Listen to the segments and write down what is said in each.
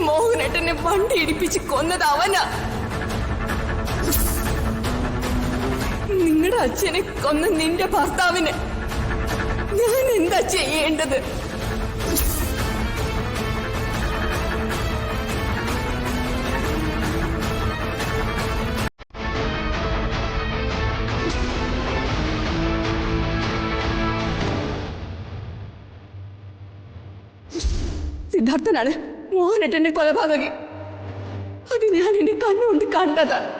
മോഹനേട്ടനെ വണ്ടി ഇടിപ്പിച്ച് കൊന്നത് അവനാ. നിങ്ങളുടെ അച്ഛനെ കൊന്ന നിന്റെ ഭർത്താവിന് ഞാൻ എന്താ ചെയ്യേണ്ടത്? സിദ്ധാർത്ഥനാണ് മോഹനേട്ടന്റെ കൊലപാതകി. അത് ഞാൻ എന്റെ കണ്ണുകൊണ്ട് കണ്ടതാണ്.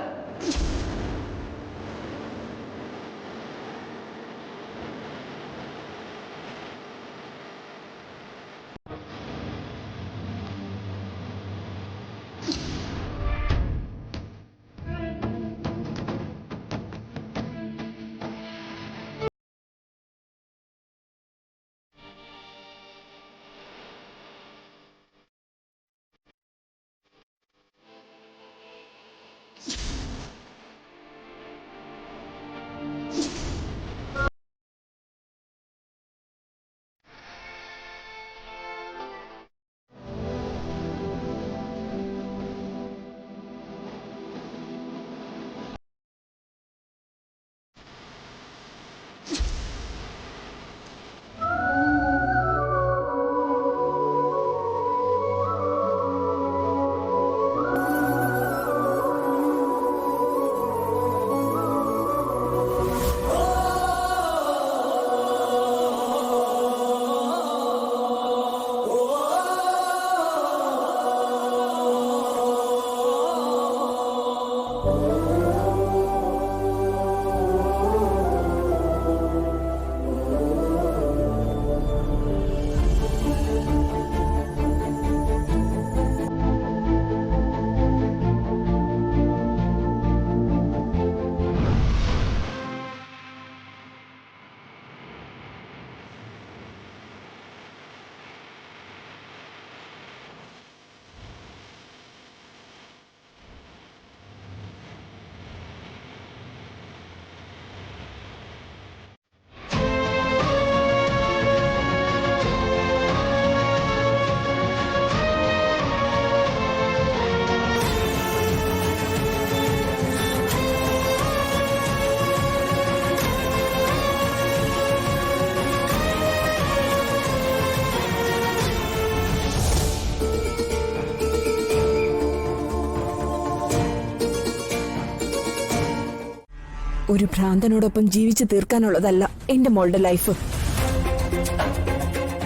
ഒരു ഭ്രാന്തനോടൊപ്പം ജീവിച്ചു തീർക്കാനുള്ളതല്ല എന്റെ മോളുടെ ലൈഫ്.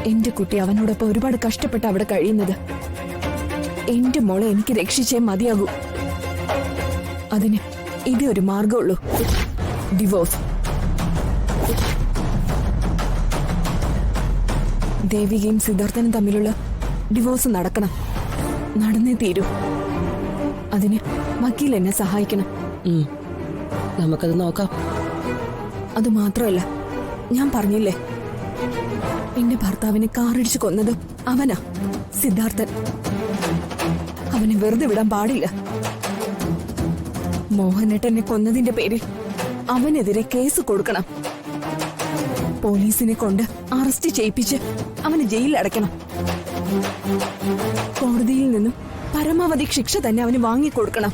എന്റെ കുട്ടി അവനോടൊപ്പം ഒരുപാട് കഷ്ടപ്പെട്ട് അവിടെ കഴിയുന്നത്. എന്റെ മോളെ എനിക്ക് രക്ഷിച്ചേ മതിയാകൂ. അതിന് ഇതേ ഒരു മാർഗമുള്ളൂ, ഡിവോഴ്സ്. ദേവികയും സിദ്ധാർത്ഥനും തമ്മിലുള്ള ഡിവോഴ്സ് നടക്കണം. നടന്നേ തീരൂ. അതിന് വക്കീൽ എന്നെ സഹായിക്കണം. നമുക്കത് നോക്കാം. അത് മാത്രമല്ല, ഞാൻ പറഞ്ഞില്ലേ, എന്റെ ഭർത്താവിനെ കാറിടിച്ച് കൊന്നത് അവനാ, സിദ്ധാർത്ഥൻ. അവനെ വെറുതെ വിടാൻ പാടില്ല. മോഹനേട്ടനെ കൊന്നതിന്റെ പേരിൽ അവനെതിരെ കേസ് കൊടുക്കണം. പോലീസിനെ കൊണ്ട് അറസ്റ്റ് ചെയ്യിപ്പിച്ച് അവന് ജയിലിൽ അടയ്ക്കണം. കോടതിയിൽ നിന്നും പരമാവധി ശിക്ഷ തന്നെ അവന് വാങ്ങിക്കൊടുക്കണം.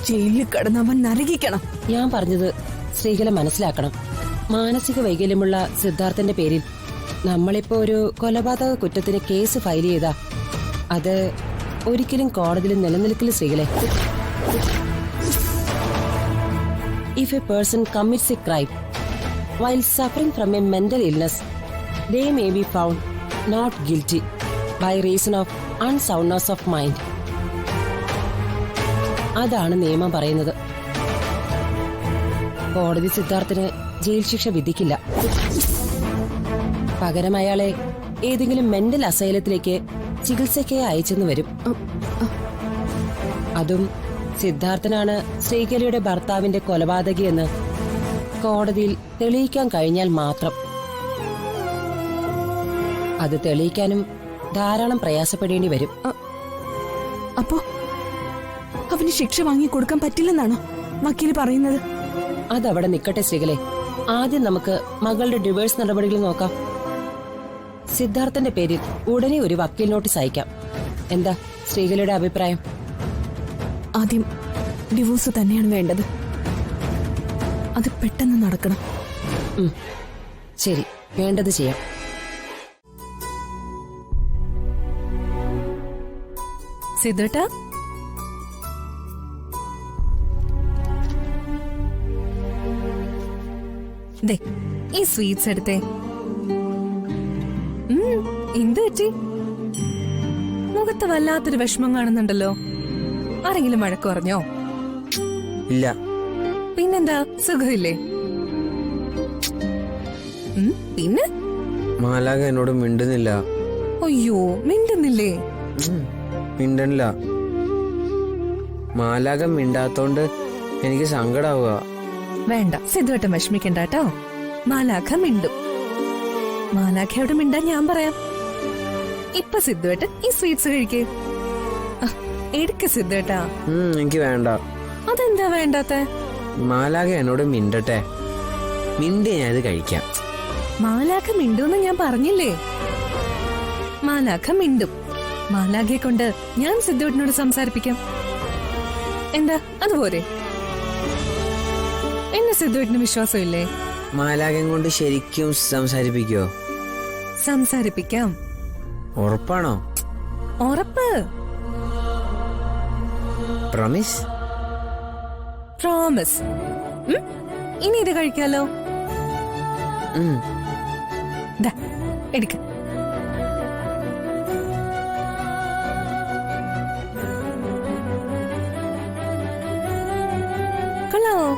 ജയിലിൽ കിടന്ന് അവൻ നരകിക്കണം. ഞാൻ പറഞ്ഞത് സ്ത്രീകളെ മനസ്സിലാക്കണം. മാനസിക വൈകല്യമുള്ള സിദ്ധാർത്ഥന്റെ പേരിൽ നമ്മളിപ്പോ ഒരു കൊലപാതക കുറ്റത്തിന് കേസ് ഫയൽ ചെയ്താ അത് ഒരിക്കലും കോടതിയിൽ നിലനിൽക്കില്ല സ്ത്രീകളെ. If a person commits a crime while suffering from a mental illness, they may be found not guilty by reason of unsoundness of mind. അതാണ് നിയമം പറയുന്നത്. കോടതി സിദ്ധാർത്ഥന് ജയിൽ ശിക്ഷ വിധിക്കില്ല. പകരം അയാളെ ഏതെങ്കിലും മെന്റൽ അസൈലത്തിലേക്ക് ചികിത്സയ്ക്കായി അയച്ചെന്ന് വരും. അതും സിദ്ധാർത്ഥനാണ് ശ്രീകലയുടെ ഭർത്താവിന്റെ കൊലപാതകിയെന്ന് കോടതിയിൽ തെളിയിക്കാൻ കഴിഞ്ഞാൽ മാത്രം. അത് തെളിയിക്കാനും ധാരാളം പ്രയാസപ്പെടേണ്ടി വരും. അപ്പോ അവന് ശിക്ഷ വാങ്ങിക്കൊടുക്കാൻ പറ്റില്ലെന്നാണോ വക്കീൽ പറയുന്നത്? അതവിടെ നിക്കട്ടെ സ്ത്രീകളെ. ആദ്യം നമുക്ക് മകളുടെ ഡിവോഴ്സ് നടപടികൾ നോക്കാം. സിദ്ധാർത്ഥന്റെ പേരിൽ ഉടനെ ഒരു വക്കീൽ നോട്ടീസ് അയക്കാം. എന്താ ശ്രീകലയുടെ അഭിപ്രായം? ആദ്യം ഡിവോഴ്സ് തന്നെയാണ് വേണ്ടത്. അത് പെട്ടെന്ന് നടക്കണം. ശരി, വേണ്ടത് ചെയ്യാം. സിദ്ധുട്ടാ, ദേ ഈ സ്വീറ്റ്സ് എടുത്തേ. എന്ത് പറ്റി? മുഖത്ത് വല്ലാത്തൊരു വിഷമം കാണുന്നുണ്ടല്ലോ. ആരെങ്കിലും വഴക്ക് പറഞ്ഞോ? ഇല്ല. പിന്നെന്താ, സുഖമില്ലേ? പിന്നെ മാലാക എന്നോട് മിണ്ടുന്നില്ല. അയ്യോ, മിണ്ടുന്നില്ലേ? മിണ്ടണില്ല. മാലാക മിണ്ടാത്തോണ്ട് എനിക്ക് സങ്കടാവുക. വേണ്ട, സിദ്ധുവട്ടം വിഷമിക്കണ്ട കേട്ടോ. മാലാഖ മിണ്ടും. മാലാഖയോട് മിണ്ടാൻ ഞാൻ പറയാം. ഇപ്പൊ സിദ്ധുവട്ടൻ ഈ സ്വീറ്റ്സ് കഴിക്കേ. എടുക്ക സിദ്ധുവേട്ടാ. എനിക്ക് വേണ്ട. അതെന്താ വേണ്ടാത്ത? മാലാക എന്നോട് മിണ്ടട്ടെ. മിണ്ടി ഞാൻ ഇത് കഴിക്കാം. മാലാഖ മിണ്ടൂന്ന് ഞാൻ പറഞ്ഞില്ലേ. മാലാഖ മിണ്ടും. മാലാഖയെ കൊണ്ട് ഞാൻ സിദ്ധുവേട്ടനോട് സംസാരിപ്പിക്കാം. എന്താ, അതുപോലെ? എന്നെ സിദ്ധുവേട്ടന് വിശ്വാസമില്ലേ? മാലാകൻ കൊണ്ട് ശരിക്കും സംസാരിപ്പിക്കോ? സംസാരിപ്പിക്കാം. ഉറപ്പാണോ? ഉറപ്പ്. പ്രോമിസ്? പ്രോമിസ്. ഇനി ഇത് കഴിക്കാലോ. ദാ, എടുക്ക. കൊള്ളാവോ?